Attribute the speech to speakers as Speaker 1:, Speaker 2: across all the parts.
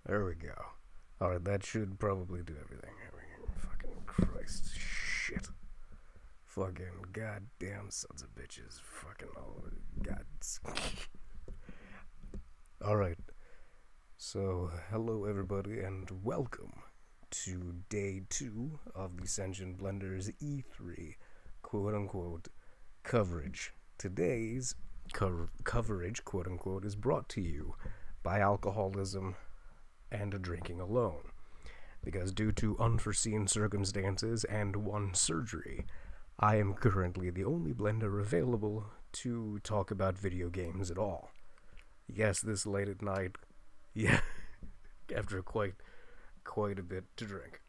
Speaker 1: There we go. Alright, that should probably do everything. Fucking Christ. Shit. Fucking goddamn sons of bitches. Fucking all gods. Alright. So, hello everybody and welcome to day 2 of the Sentient Blenders E3 quote-unquote coverage. Today's coverage, quote-unquote, is brought to you by alcoholism and drinking alone. Because due to unforeseen circumstances and one surgery, I am currently the only blender available to talk about video games at all. Yes, this late at night, yeah, after quite a bit to drink.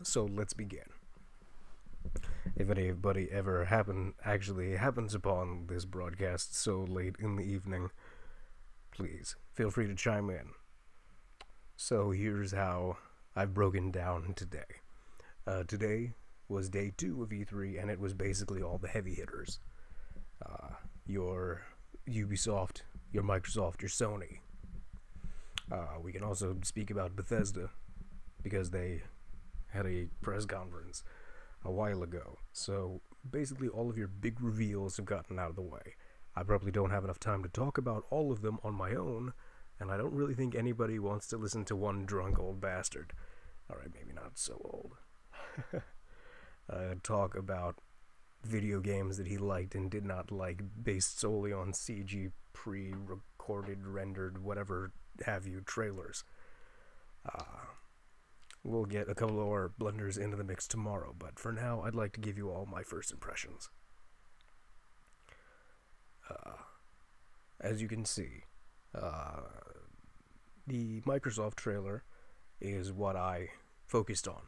Speaker 1: So let's begin. If anybody ever happens upon this broadcast so late in the evening, please feel free to chime in. So here's how I've broken down today. Today was day 2 of E3, and it was basically all the heavy hitters. Your Ubisoft, your Microsoft, your Sony. We can also speak about Bethesda, because they had a press conference a while ago. So basically all of your big reveals have gotten out of the way. I probably don't have enough time to talk about all of them on my own, and I don't really think anybody wants to listen to one drunk old bastard. Alright, maybe not so old. Talk about video games that he liked and did not like based solely on CG pre-recorded, rendered, whatever have you trailers. We'll get a couple more blenders into the mix tomorrow, but for now I'd like to give you all my first impressions. As you can see, the Microsoft trailer is what I focused on,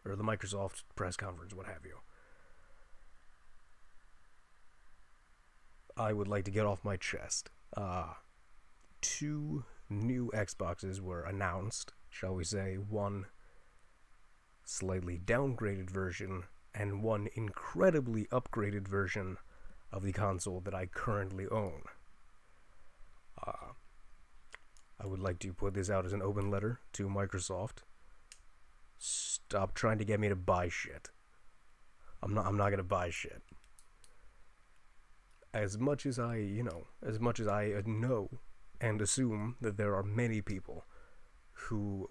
Speaker 1: or the Microsoft press conference, what have you. I would like to get off my chest. 2 new Xboxes were announced, shall we say. One slightly downgraded version, and one incredibly upgraded version of the console that I currently own. I would like to put this out as an open letter to Microsoft. Stop trying to get me to buy shit. I'm not gonna buy shit. As much as I know and assume that there are many people who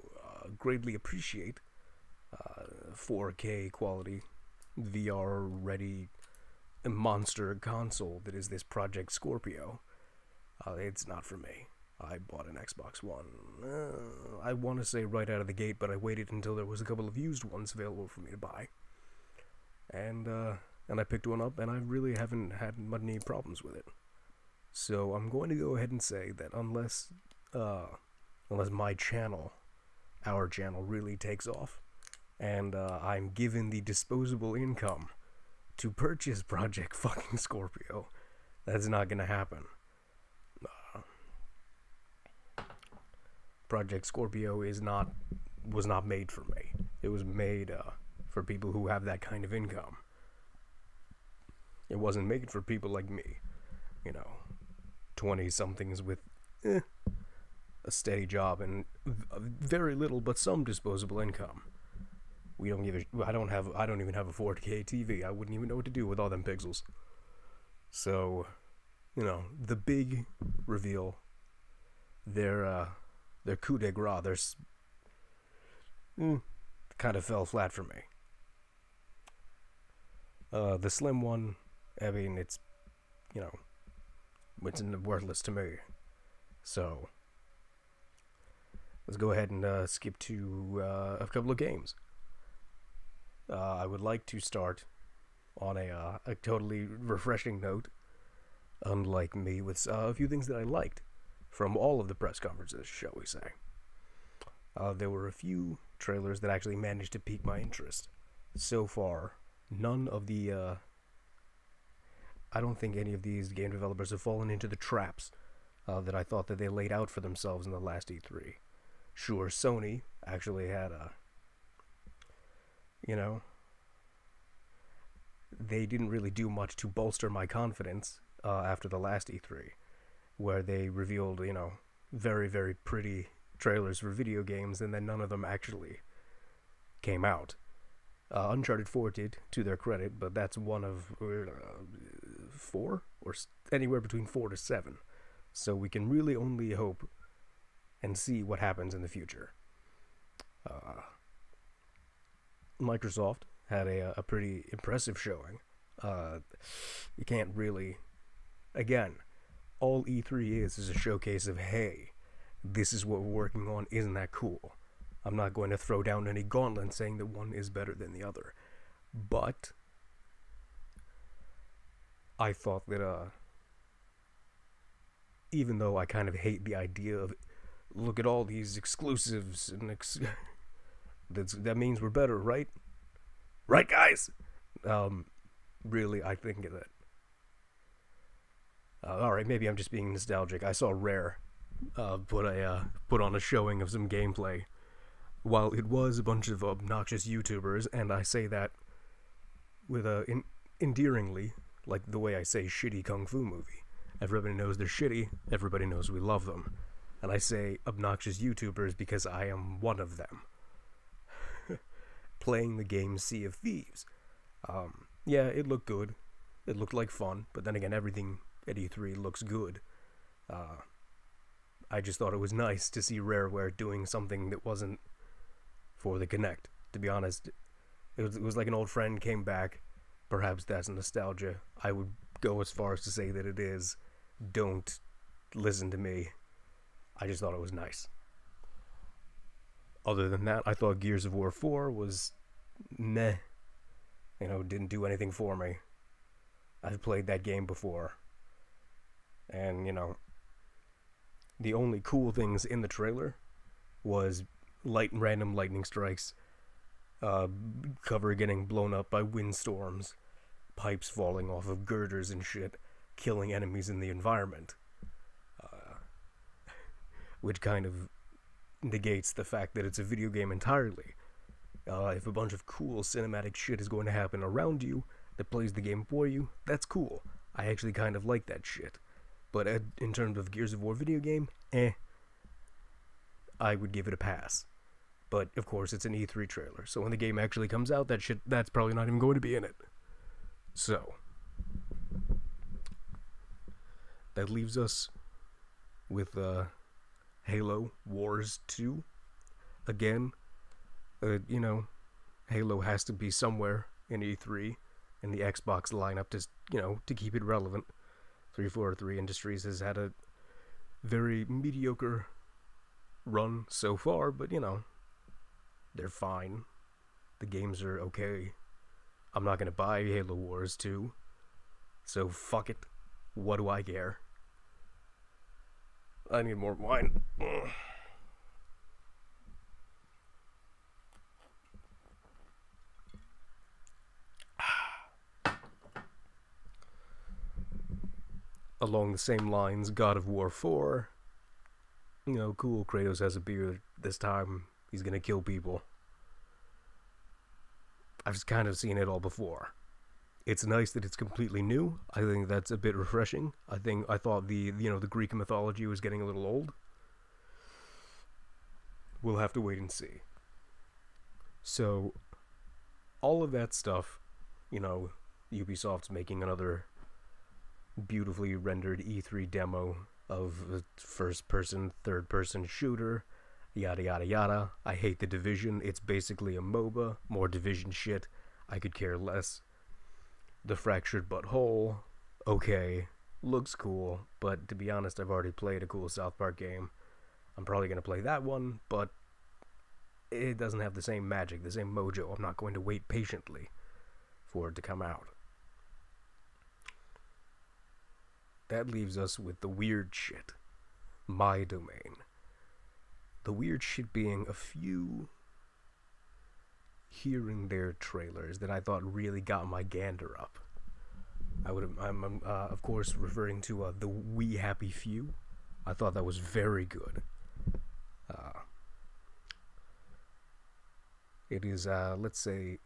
Speaker 1: greatly appreciate 4K quality, VR ready monster console that is this Project Scorpio, it's not for me. I bought an Xbox One, I want to say right out of the gate, but I waited until there was a couple of used ones available for me to buy. And I picked one up, and I really haven't had many problems with it. So I'm going to go ahead and say that unless my channel, our channel, really takes off, and I'm given the disposable income to purchase Project fucking Scorpio, that's not gonna happen. Project Scorpio was not made for me. It was made for people who have that kind of income. It wasn't made for people like me, 20-somethings with a steady job and very little but some disposable income. I don't even have a 4K TV. I wouldn't even know what to do with all them pixels. So, the big reveal, their coup de grace, kind of fell flat for me. The slim one, I mean, it's worthless to me. So, let's go ahead and skip to a couple of games. I would like to start on a totally refreshing note, unlike me, with a few things that I liked from all of the press conferences, shall we say. There were a few trailers that actually managed to pique my interest. So far, none of the I don't think any of these game developers have fallen into the traps that I thought that they laid out for themselves in the last E3. Sure, Sony actually had they didn't really do much to bolster my confidence after the last E3, where they revealed, very, very pretty trailers for video games, and then none of them actually came out. Uncharted 4 did, to their credit, but that's one of 4, or anywhere between 4 to 7. So we can really only hope and see what happens in the future. Microsoft had a pretty impressive showing. You can't really... Again, all E3 is a showcase of, hey, this is what we're working on, isn't that cool? I'm not going to throw down any gauntlet saying that one is better than the other. But I thought that, even though I kind of hate the idea of, look at all these exclusives, and that means we're better, right? Right, guys? Really, I think that... alright, maybe I'm just being nostalgic. I saw Rare put on a showing of some gameplay. While it was a bunch of obnoxious YouTubers, and I say that with endearingly, like the way I say shitty kung fu movie. Everybody knows they're shitty, everybody knows we love them. And I say obnoxious YouTubers because I am one of them. Playing the game Sea of Thieves. Yeah, it looked good. It looked like fun, but then again, everything at E3 looks good. I just thought it was nice to see Rareware doing something that wasn't for the Kinect. To be honest, it was like an old friend came back. Perhaps that's nostalgia. I would go as far as to say that it is. Don't listen to me. I just thought it was nice. Other than that, I thought Gears of War 4 was meh. Didn't do anything for me. I've played that game before. And, the only cool things in the trailer was random lightning strikes, cover getting blown up by windstorms, pipes falling off of girders and shit, killing enemies in the environment. Which kind of negates the fact that it's a video game entirely. If a bunch of cool cinematic shit is going to happen around you that plays the game for you, that's cool. I actually kind of like that shit. But in terms of Gears of War video game, I would give it a pass. But, of course, it's an E3 trailer, so when the game actually comes out, that's probably not even going to be in it. So, that leaves us with Halo Wars 2. Again, Halo has to be somewhere in E3, in the Xbox lineup to keep it relevant. 343 Industries has had a very mediocre run so far, but they're fine. The games are okay. I'm not gonna buy Halo Wars 2, so fuck it. What do I care? I need more wine. Along the same lines, God of War 4. Cool, Kratos has a beard. This time, he's gonna kill people. I've just kind of seen it all before. It's nice that it's completely new. I think that's a bit refreshing. I thought the Greek mythology was getting a little old. We'll have to wait and see. So, all of that stuff, Ubisoft's making another beautifully rendered E3 demo of a first-person, third-person shooter, yada yada yada. I hate The Division. It's basically a MOBA, more Division shit. I could care less. The Fractured But Whole, okay, looks cool, but to be honest, I've already played a cool South Park game. I'm probably going to play that one, but it doesn't have the same magic, the same mojo. I'm not going to wait patiently for it to come out. That leaves us with the weird shit. My domain. The weird shit being a few here and there trailers that I thought really got my gander up. I'm of course referring to the We Happy Few. I thought that was very good. It is, let's say,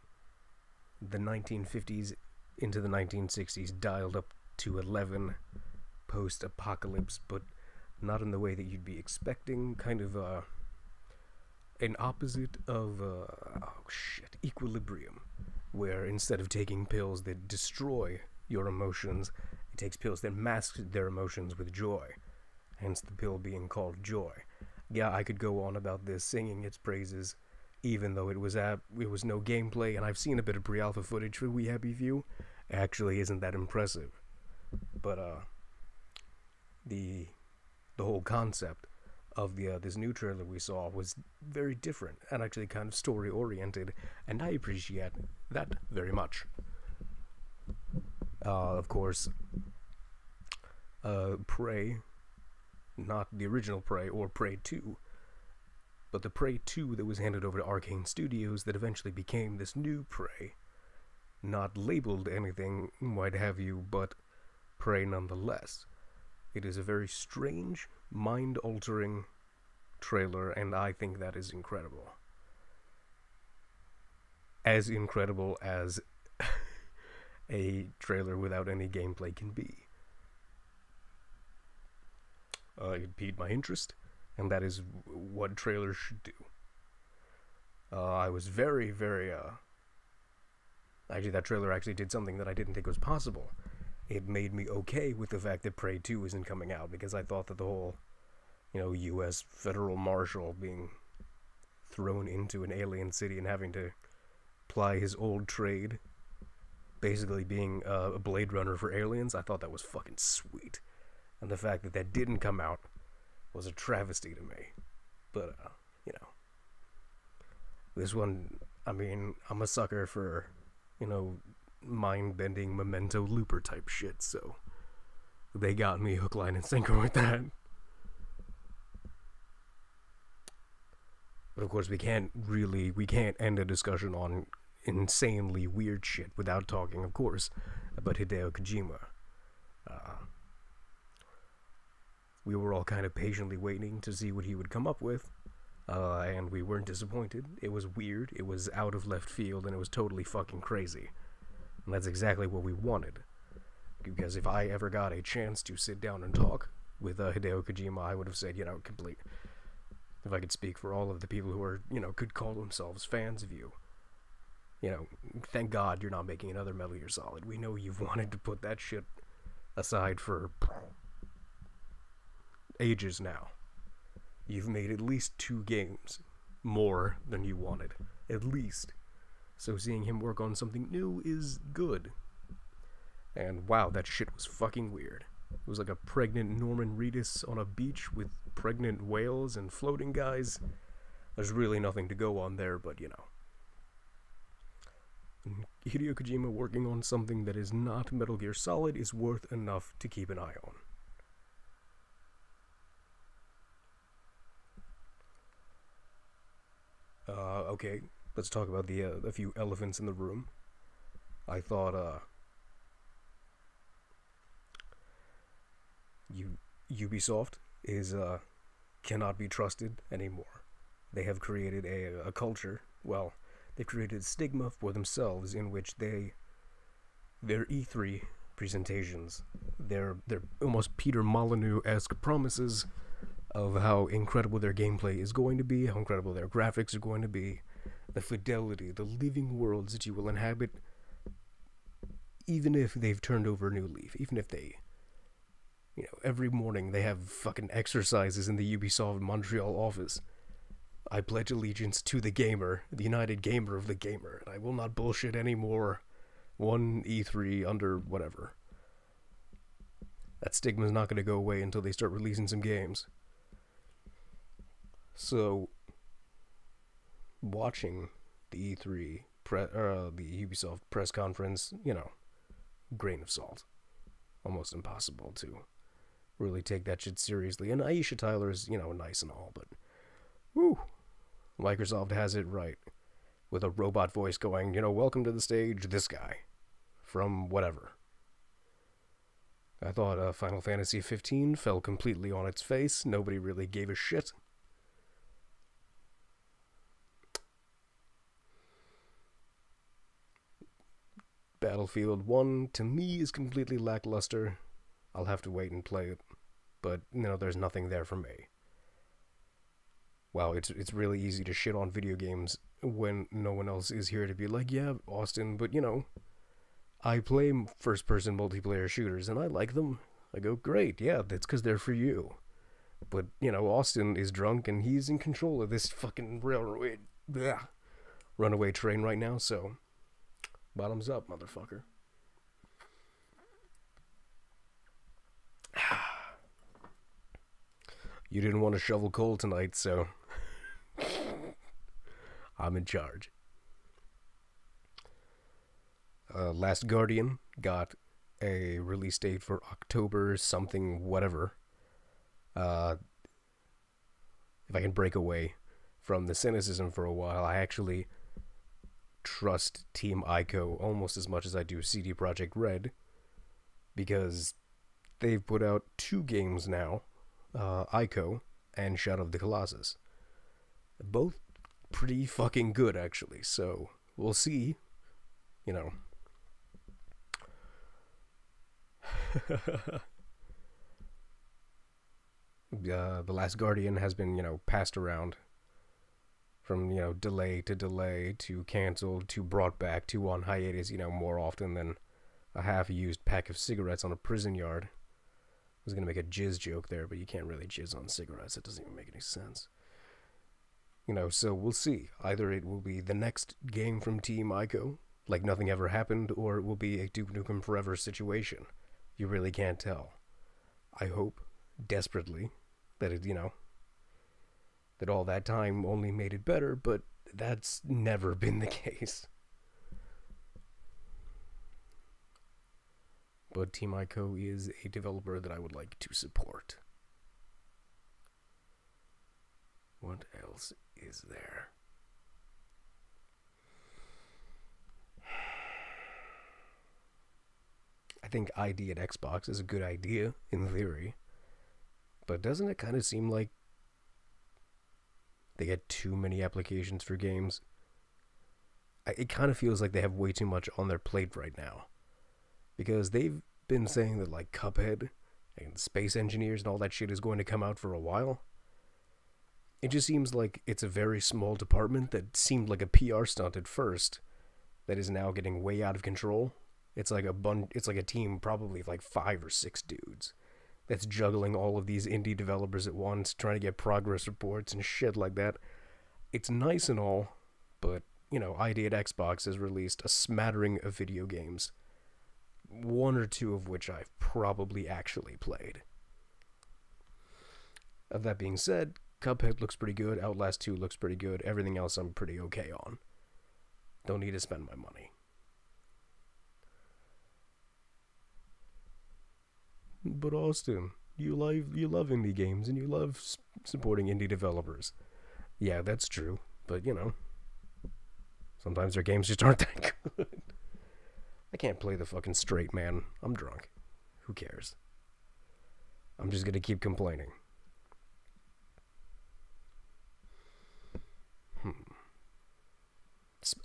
Speaker 1: the 1950s into the 1960s dialed up to 11 post-apocalypse, but not in the way that you'd be expecting. Kind of an opposite of Equilibrium, where instead of taking pills that destroy your emotions, it takes pills that mask their emotions with joy, hence the pill being called Joy. Yeah, I could go on about this, singing its praises, even though it was no gameplay, and I've seen a bit of pre-alpha footage for We Happy Few. It actually isn't that impressive, but the whole concept of this new trailer we saw was very different and actually kind of story oriented, and I appreciate that very much. Of course, Prey, not the original Prey or Prey 2, but the Prey 2 that was handed over to Arcane Studios that eventually became this new Prey, not labeled anything, what have you, but Prey nonetheless. It is a very strange, mind-altering trailer, and I think that is incredible. As incredible as a trailer without any gameplay can be. It piqued my interest, and that is what trailers should do. I was very, very, actually that trailer actually did something that I didn't think was possible. It made me okay with the fact that Prey 2 isn't coming out, because I thought that the whole, U.S. federal marshal being thrown into an alien city and having to ply his old trade, basically being a Blade Runner for aliens, I thought that was fucking sweet. And the fact that that didn't come out was a travesty to me. But, this one, I'm a sucker for, mind-bending Memento Looper type shit, so they got me hook, line, and sinker with that. But of course we can't end a discussion on insanely weird shit without talking, of course, about Hideo Kojima. We were all kind of patiently waiting to see what he would come up with, and we weren't disappointed. It was weird, it was out of left field, and it was totally fucking crazy. And that's exactly what we wanted. Because if I ever got a chance to sit down and talk with Hideo Kojima, I would have said, complete. If I could speak for all of the people who are, could call themselves fans of you. Thank God you're not making another Metal Gear Solid. We know you've wanted to put that shit aside for ages now. You've made at least 2 games more than you wanted. At least. So seeing him work on something new is good. And wow, that shit was fucking weird. It was like a pregnant Norman Reedus on a beach with pregnant whales and floating guys. There's really nothing to go on there, but Hideo Kojima working on something that is not Metal Gear Solid is worth enough to keep an eye on. Okay, let's talk about a few elephants in the room. I thought, Ubisoft cannot be trusted anymore. They have created a culture, they've created a stigma for themselves in which their E3 presentations, their almost Peter Molyneux-esque promises of how incredible their gameplay is going to be, how incredible their graphics are going to be, the fidelity, the living worlds that you will inhabit, even if they've turned over a new leaf, even if they, every morning they have fucking exercises in the Ubisoft Montreal office. I pledge allegiance to the gamer, the United Gamer of the Gamer, and I will not bullshit anymore. One E3 under whatever. That stigma's not going to go away until they start releasing some games. So, watching the E3, the Ubisoft press conference, grain of salt. Almost impossible to really take that shit seriously. And Aisha Tyler's, nice and all, but woo, Microsoft has it right. With a robot voice going, welcome to the stage, this guy. From whatever. I thought Final Fantasy 15 fell completely on its face. Nobody really gave a shit. Battlefield 1, to me, is completely lackluster. I'll have to wait and play it. But, there's nothing there for me. Wow, it's really easy to shit on video games when no one else is here to be like, yeah, Austin, but, I play first-person multiplayer shooters, and I like them. I go, great, yeah, that's because they're for you. But, Austin is drunk, and he's in control of this fucking runaway train right now, so bottoms up, motherfucker. You didn't want to shovel coal tonight, so I'm in charge. Last Guardian got a release date for October something whatever. If I can break away from the cynicism for a while, I actually trust Team Ico almost as much as I do CD Projekt Red, because they've put out 2 games now, Ico and Shadow of the Colossus. Both pretty fucking good, actually, so we'll see, The Last Guardian has been, passed around from, delay to canceled to brought back to on hiatus, more often than a half-used pack of cigarettes on a prison yard. I was going to make a jizz joke there, but you can't really jizz on cigarettes. It doesn't even make any sense. So we'll see. Either it will be the next game from Team Ico, like nothing ever happened, or it will be a Duke Nukem Forever situation. You really can't tell. I hope, desperately, that it, that all that time only made it better, but that's never been the case. But Team Ico is a developer that I would like to support. What else is there? I think ID at Xbox is a good idea, in theory. But doesn't it kind of seem like they get too many applications for games? It kind of feels like they have way too much on their plate right now. Because they've been saying that, like, Cuphead and Space Engineers and all that shit is going to come out for a while. It just seems like it's a very small department that seemed like a PR stunt at first that is now getting way out of control. It's like a team probably of like 5 or 6 dudes that's juggling all of these indie developers at once, trying to get progress reports and shit like that. It's nice and all, but, ID at Xbox has released a smattering of video games, 1 or 2 of which I've probably actually played. Of that being said, Cuphead looks pretty good, Outlast 2 looks pretty good, everything else I'm pretty okay on. Don't need to spend my money. But Austin, you love indie games and you love supporting indie developers. Yeah, that's true, but sometimes their games just aren't that good. I can't play the fucking straight man. I'm drunk. Who cares? I'm just gonna keep complaining.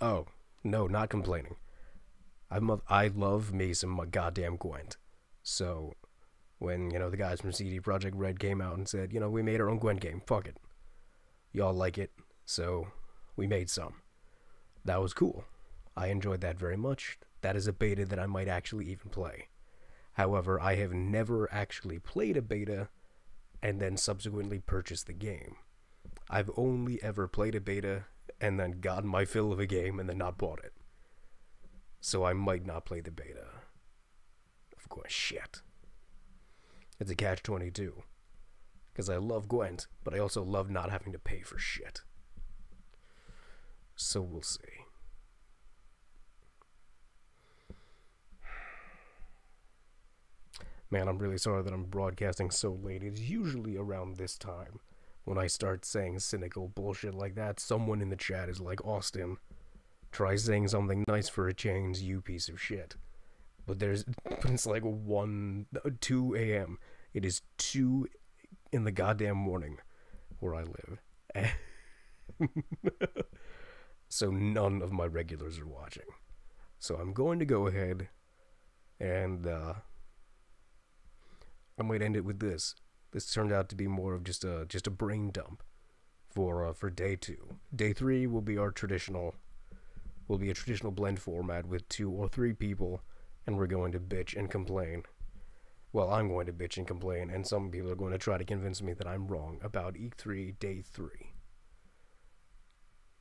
Speaker 1: Oh, no, not complaining. I love me some goddamn Gwent. So, when, the guys from CD Projekt Red came out and said, we made our own Gwent game, fuck it. Y'all like it, so we made some. That was cool. I enjoyed that very much. That is a beta that I might actually even play. However, I have never actually played a beta and then subsequently purchased the game. I've only ever played a beta and then gotten my fill of a game and then not bought it. So I might not play the beta. Of course, shit. It's a catch-22. Because I love Gwent, but I also love not having to pay for shit. So we'll see. Man, I'm really sorry that I'm broadcasting so late. It's usually around this time when I start saying cynical bullshit like that. Someone in the chat is like, Austin, try saying something nice for a change, you piece of shit. But it's like 2 a.m. It is 2 in the goddamn morning where I live. So none of my regulars are watching. So I'm going to go ahead and I might end it with this. This turned out to be more of just a brain dump for day 2. Day 3 will be a traditional blend format with 2 or 3 people, and we're going to bitch and complain. Well, I'm going to bitch and complain, and some people are going to try to convince me that I'm wrong about E3 Day 3.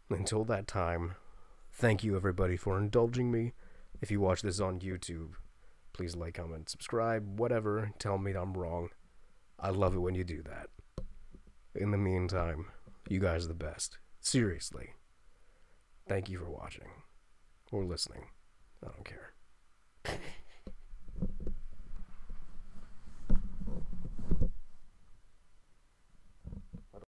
Speaker 1: Until that time, thank you everybody for indulging me. If you watch this on YouTube, please like, comment, subscribe, whatever. Tell me I'm wrong. I love it when you do that. In the meantime, you guys are the best. Seriously. Thank you for watching. Or listening. I don't care.